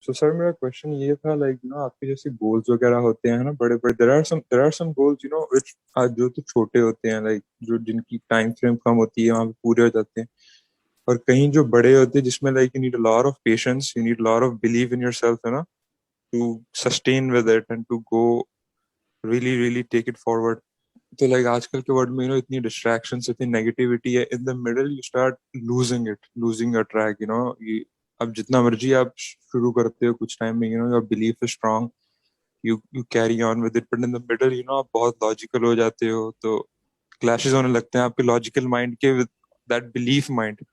तो सर मेरा क्वेश्चन ये था लाइक आपके जैसे गोल्स वगैरह होते हैं ना बड़े बड़े, there are some goals which जो तो छोटे होते हैं, लाइक जो जिनकी टाइम फ्रेम कम होती है वहां पे पूरे हो जाते हैं। और कहीं जो बड़े होते हैं जिसमें like you need a lot of patience, you need a lot of believe in yourself, है ना, to sustain with it and to go really really take it forward. तो लाइक आजकल के वर्ल्ड में इतनी डिस्ट्रैक्शंस, इतनी नेगेटिविटी है, in the middle you start losing your track, ये अब जितना मर्जी आप शुरू करते हो कुछ टाइम में, your belief is strong, you carry on with it, but in the middle आप बहुत लॉजिकल हो जाते हो, तो क्लैशेस होने लगते हैं आपके लॉजिकल माइंड के विद दैट बिलीफ माइंड।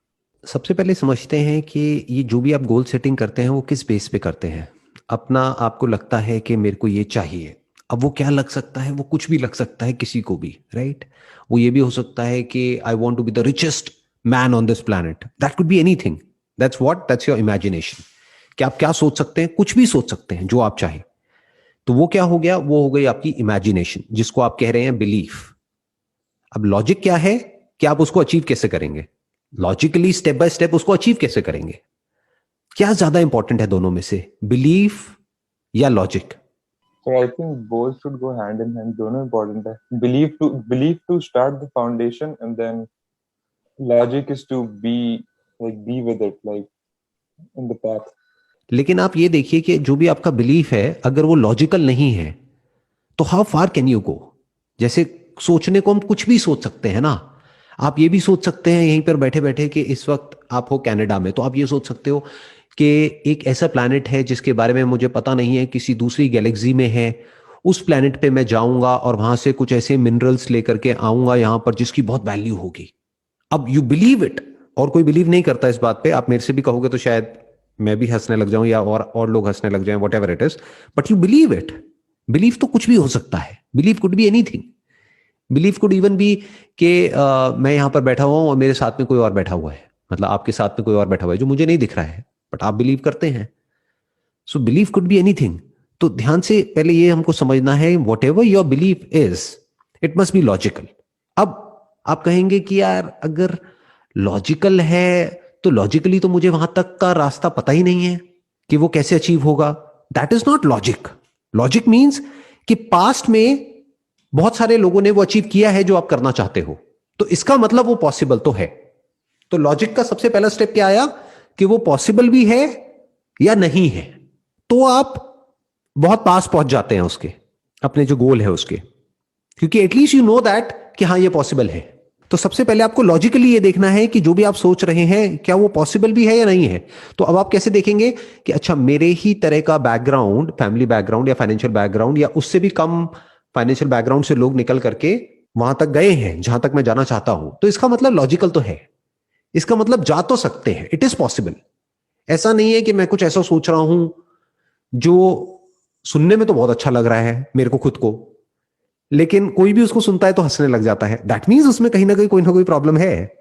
सबसे पहले समझते हैं कि ये जो भी आप गोल सेटिंग करते हैं वो किस बेस पे करते हैं। अपना आपको लगता है कि मेरे को ये चाहिए। अब वो क्या लग सकता है, वो कुछ भी लग सकता है किसी को भी, राइट। वो ये भी हो सकता है कि I want to be the richest man on this planet. That could be anything. That's your imagination. कि आप क्या सोच सकते हैं, कुछ भी सोच सकते हैं जो आप चाहें। तो वो क्या हो गया, वो हो गई आपकी इमेजिनेशन, जिसको आप कह रहे हैं बिलीफ। अब लॉजिक क्या है कि आप उसको अचीव कैसे करेंगे, लॉजिकली स्टेप बाय स्टेप उसको अचीव कैसे करेंगे। क्या ज्यादा इंपॉर्टेंट है दोनों में से, बिलीफ या logic? So I think both should go hand in hand, दोनों important है। believe to start the foundation, and then logic is to be with it, like in the path. लेकिन आप ये देखिए कि जो भी आपका बिलीफ है अगर वो लॉजिकल नहीं है तो how far can you go. जैसे सोचने को हम कुछ भी सोच सकते हैं ना। आप ये भी सोच सकते हैं यहीं पर बैठे बैठे कि इस वक्त आप हो कनाडा में, तो आप ये सोच सकते हो कि एक ऐसा प्लैनेट है जिसके बारे में मुझे पता नहीं है, किसी दूसरी गैलेक्सी में है। उस प्लैनेट पे मैं जाऊंगा और वहां से कुछ ऐसे मिनरल्स लेकर के आऊंगा यहां पर जिसकी बहुत वैल्यू होगी। अब यू बिलीव इट। और कोई बिलीव नहीं करता इस बात पे। आप मेरे से भी कहोगे तो शायद मैं भी हंसने लग जाऊं या और लोग हंसने लग जाएं, what ever it is. But you believe it. Believe तो कुछ भी हो सकता है। Believe could be anything. Believe could even be कि मैं यहां पर बैठा हुआ हूं और मेरे साथ में कोई और बैठा हुआ है, मतलब आपके साथ में कोई और बैठा हुआ है जो मुझे नहीं दिख रहा है, बट आप बिलीव करते हैं। So believe could be anything. तो ध्यान से पहले ये हमको समझना है, what ever your believe is, it must be logical. अब आप कहेंगे कि यार अगर लॉजिकल है तो लॉजिकली तो मुझे वहां तक का रास्ता पता ही नहीं है कि वो कैसे अचीव होगा। That is not logic. Logic means कि पास्ट में बहुत सारे लोगों ने वो अचीव किया है जो आप करना चाहते हो, तो इसका मतलब वो पॉसिबल तो है। तो लॉजिक का सबसे पहला स्टेप क्या आया कि वो पॉसिबल भी है या नहीं है। तो आप बहुत पास पहुंच जाते हैं उसके, अपने जो गोल है उसके, क्योंकि एटलीस्ट यू नो दैट कि हाँ ये पॉसिबल है। तो सबसे पहले आपको लॉजिकली ये देखना है कि जो भी आप सोच रहे हैं क्या वो पॉसिबल भी है या नहीं है। तो अब आप कैसे देखेंगे कि अच्छा मेरे ही तरह का बैकग्राउंड, फैमिली बैकग्राउंड या फाइनेंशियल बैकग्राउंड या उससे भी कम फाइनेंशियल बैकग्राउंड से लोग निकल करके वहां तक गए हैं जहां तक मैं जाना चाहता हूं, तो इसका मतलब लॉजिकल तो है। इसका मतलब जा तो सकते हैं, इट इज पॉसिबल। ऐसा नहीं है कि मैं कुछ ऐसा सोच रहा हूं जो सुनने में तो बहुत अच्छा लग रहा है मेरे को खुद को, लेकिन कोई भी उसको सुनता है तो हंसने लग जाता है। दैट मीन्स उसमें कहीं ना कोई प्रॉब्लम है।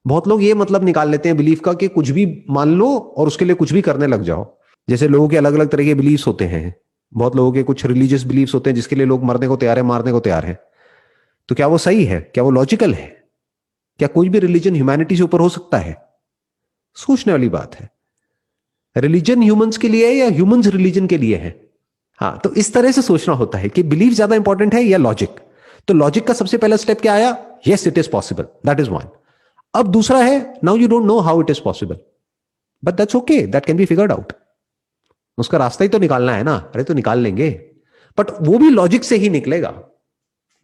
बहुत लोग ये मतलब निकाल लेते हैं बिलीफ का कि कुछ भी मान लो और उसके लिए कुछ भी करने लग जाओ। जैसे लोगों के अलग अलग तरह के बिलीफ्स होते हैं। बहुत लोगों के कुछ रिलीजियस बिलीफ्स होते हैं जिसके लिए लोग मरने को तैयार है, मारने को तैयार है। तो क्या वो सही है, क्या वो लॉजिकल है? क्या कोई भी रिलीजन ह्यूमैनिटी से ऊपर हो सकता है? सोचने वाली बात है। रिलीजन ह्यूमंस के लिए है या ह्यूमंस रिलीजन के लिए है? हाँ, तो इस तरह से सोचना होता है कि बिलीफ ज्यादा इंपॉर्टेंट है या लॉजिक। तो लॉजिक का सबसे पहला स्टेप क्या आया, yes it is possible, that is one. अब दूसरा है, now you don't know how it is possible, but that's okay, that can be figured out. उसका रास्ता ही तो निकालना है ना। अरे तो निकाल लेंगे, बट वो भी लॉजिक से ही निकलेगा,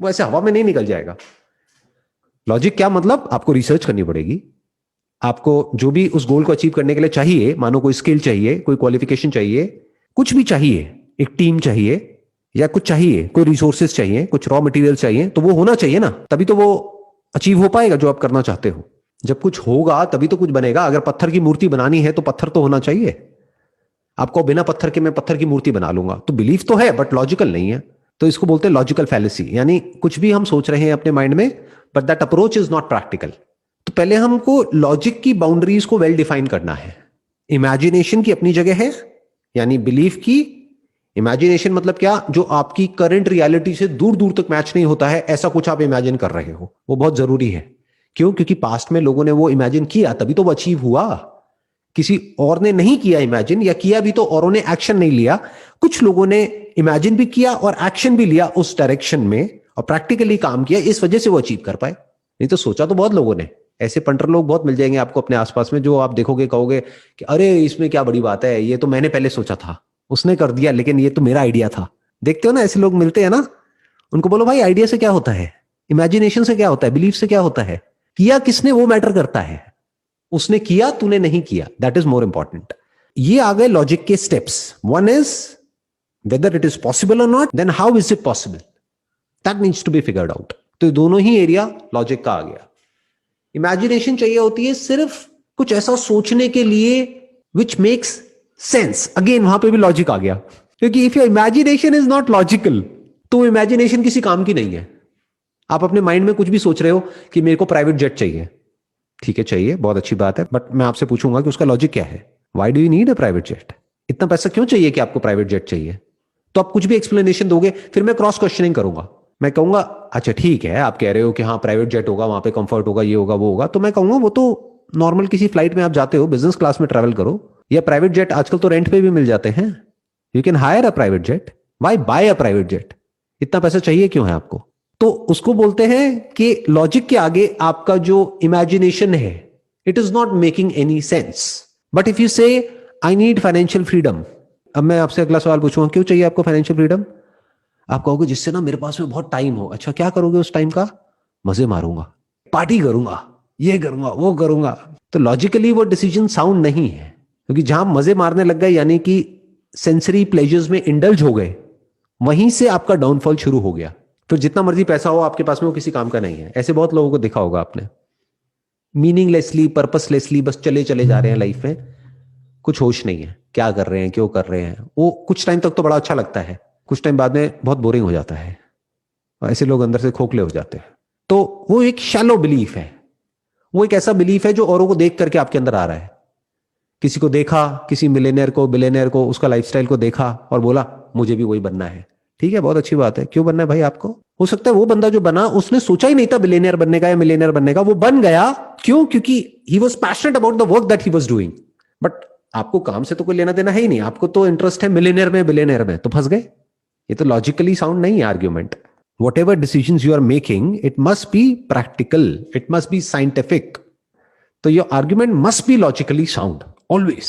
वो ऐसे हवा में नहीं निकल जाएगा। लॉजिक क्या मतलब, आपको रिसर्च करनी पड़ेगी। आपको जो भी उस गोल को अचीव करने के लिए चाहिए, मानो कोई स्किल चाहिए, कोई क्वालिफिकेशन चाहिए, कुछ भी चाहिए, एक टीम चाहिए या कुछ चाहिए, कोई रिसोर्सेज चाहिए, कुछ रॉ मटेरियल चाहिए, तो वो होना चाहिए ना, तभी तो वो अचीव हो पाएगा जो आप करना चाहते हो। जब कुछ होगा तभी तो कुछ बनेगा। अगर पत्थर की मूर्ति बनानी है तो पत्थर तो होना चाहिए। आपको बिना पत्थर के मैं पत्थर की मूर्ति बना लूंगा, तो बिलीफ तो है बट लॉजिकल नहीं है। तो इसको बोलते हैं लॉजिकल फैलेसी, यानी कुछ भी हम सोच रहे हैं अपने माइंड में but that approach is not practical. तो पहले हमको लॉजिक की बाउंड्रीज को वेल डिफाइन करना है। इमेजिनेशन की अपनी जगह है, यानी बिलीफ की। इमेजिनेशन मतलब क्या, जो आपकी करंट रियलिटी से दूर दूर तक मैच नहीं होता है, ऐसा कुछ आप इमेजिन कर रहे हो, वो बहुत जरूरी है। क्यों? क्योंकि पास्ट में लोगों ने वो इमेजिन किया तभी तो वो अचीव हुआ। किसी और ने नहीं किया इमेजिन, या किया भी तो औरों ने एक्शन नहीं लिया। कुछ लोगों ने इमेजिन भी किया और एक्शन भी लिया उस डायरेक्शन में, और प्रैक्टिकली काम किया, इस वजह से वो अचीव कर पाए। नहीं तो सोचा तो बहुत लोगों ने। ऐसे पंटर लोग बहुत मिल जाएंगे आपको अपने आसपास में, जो आप देखोगे कहोगे कि अरे इसमें क्या बड़ी बात है, ये तो मैंने पहले सोचा था, उसने कर दिया, लेकिन ये तो मेरा आइडिया था। देखते हो ना ऐसे लोग मिलते हैं ना, उनको बोलो भाई आइडिया से क्या होता है, इमेजिनेशन से क्या होता है, बिलीफ से क्या होता है, किया किसने वो मैटर करता है। उसने किया, तूने नहीं किया, दैट इज मोर इंपॉर्टेंट। ये आ गए लॉजिक के steps. One is whether it is possible और not, then how is it possible, that needs to be figured out. तो दोनों ही एरिया लॉजिक का आ गया। इमेजिनेशन चाहिए होती है सिर्फ कुछ ऐसा सोचने के लिए विच मेक्स सेंस। अगेन वहां पे भी लॉजिक आ गया, क्योंकि if your imagination is not logical, तो इमेजिनेशन किसी काम की नहीं है। आप अपने माइंड में कुछ भी सोच रहे हो कि मेरे को प्राइवेट जेट चाहिए, ठीक है चाहिए, बहुत अच्छी बात है, बट मैं आपसे पूछूंगा कि उसका लॉजिक क्या है। Why do you need a private jet? इतना पैसा क्यों चाहिए कि आपको प्राइवेट जेट चाहिए? तो आप कुछ भी एक्सप्लेनेशन दोगे, फिर मैं क्रॉस क्वेश्चनिंग करूंगा। मैं कहूंगा अच्छा ठीक है, आप कह रहे हो कि हाँ प्राइवेट जेट होगा, वहां पे कंफर्ट होगा, ये होगा वो होगा, तो मैं कहूंगा वो तो नॉर्मल किसी फ्लाइट में आप जाते हो, बिजनेस क्लास में ट्रैवल करो, या प्राइवेट जेट आजकल तो रेंट पे भी मिल जाते हैं। You can hire a private jet, why buy a private jet? इतना पैसा चाहिए क्यों है आपको? तो उसको बोलते हैं कि लॉजिक के आगे आपका जो इमेजिनेशन है, it is not making any sense. But if you से आई नीड फाइनेंशियल फ्रीडम, अब मैं आपसे अगला सवाल पूछूंगा, क्यों चाहिए आपको फाइनेंशियल फ्रीडम? आप कहोगे जिससे ना मेरे पास में बहुत टाइम हो। अच्छा क्या करोगे उस टाइम का? मजे मारूंगा, पार्टी करूंगा, ये करूंगा, वो करूंगा। तो लॉजिकली वो डिसीजन साउंड नहीं है, क्योंकि जहां मजे मारने लग गए, यानी कि सेंसरी प्लेजर्स में इंडल्ज हो गए, वहीं से आपका डाउनफॉल शुरू हो गया। फिर जितना मर्जी पैसा हो आपके पास में, वो किसी काम का नहीं है। ऐसे बहुत लोगों को देखा होगा आपने, मीनिंगलेसली, पर्पसलेसली बस चले चले जा रहे हैं लाइफ में, कुछ होश नहीं है क्या कर रहे हैं, क्यों कर रहे हैं। वो कुछ टाइम तक तो बड़ा अच्छा लगता है, कुछ टाइम बाद में बहुत बोरिंग हो जाता है, और ऐसे लोग अंदर से खोखले हो जाते हैं। तो वो एक शैलो बिलीफ है, वो एक ऐसा बिलीफ है जो औरों को देख करके आपके अंदर आ रहा है। किसी को देखा, किसी मिलेनियर को, बिलेनियर को, उसका लाइफस्टाइल को देखा और बोला मुझे भी वही बनना है। ठीक है, बहुत अच्छी बात है, क्यों बनना है भाई आपको? हो सकता है वो बंदा जो बना, उसने सोचा ही नहीं था बिलेनियर बनने का या मिलेनियर बनने का, वो बन गया। क्यों? क्योंकि he was passionate about the work that he was doing. But आपको काम से तो कोई लेना देना है ही नहीं, आपको तो इंटरेस्ट है मिलेनियर में, बिलेनियर में, तो फंस गए। ये तो लॉजिकली साउंड नहीं है argument. Whatever decisions you are making, it must be practical, it must be scientific. So your argument must be logically sound, always.